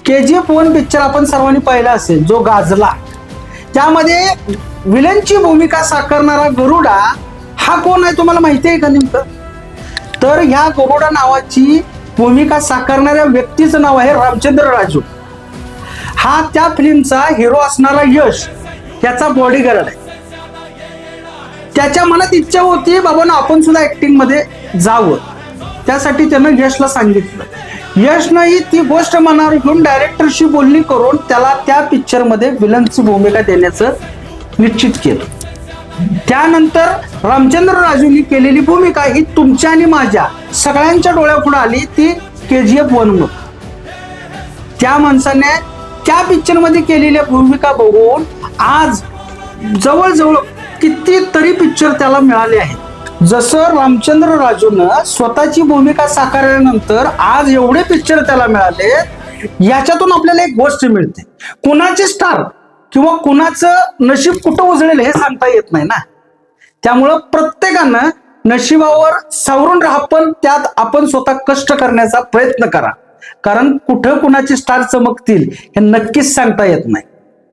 KGF 1 picture आपण सर्वांनी पाहिला असेल, जो गाजला. त्यामध्ये विलनची भूमिका साकारणारा गरुडा हा कोण आहे तुम्हाला माहिती आहे का नेमकं? तर ह्या गरुडा नावाची भूमिका साकारणाऱ्या व्यक्तीचं नाव आहे रामचंद्र राजू. हा त्या फिल्मचा हिरो असणारा यश त्याचा बॉडीगार्ड आहे. त्याच्या मनात इच्छा होती बाबा ना आपण सुद्धा ऍक्टिंग मध्ये जावं. त्यासाठी त्यानं यशला सांगितलं. यशनंही ती गोष्ट मनावर घेऊन डायरेक्टरशी बोलणी करून त्याला त्या पिक्चर मध्ये विलनची भूमिका देण्याचं निश्चित केलं. त्यानंतर रामचंद्र राजूंनी केलेली भूमिका ही तुमच्या आणि माझ्या सगळ्यांच्या डोळ्यापुढे आली, ती KGF 1 मध्ये. त्या माणसाने त्या पिक्चर मध्ये केलेल्या भूमिका बघून आज जवळजवळ कितीतरी पिक्चर त्याला मिळाले आहेत. जसं रामचंद्र राजूनं स्वतःची भूमिका साकारल्यानंतर आज एवढे पिक्चर त्याला मिळाले, याच्यातून आपल्याला एक गोष्ट मिळते, कुणाचे स्टार किंवा कुणाचं नशीब कुठं उजळेल हे सांगता येत नाही ना. त्यामुळं प्रत्येकानं नशिबावर सावरून राहा, पण त्यात आपण स्वतः कष्ट करण्याचा प्रयत्न करा. कारण कुठं कुणाचे स्टार चमकतील हे नक्कीच सांगता येत नाही.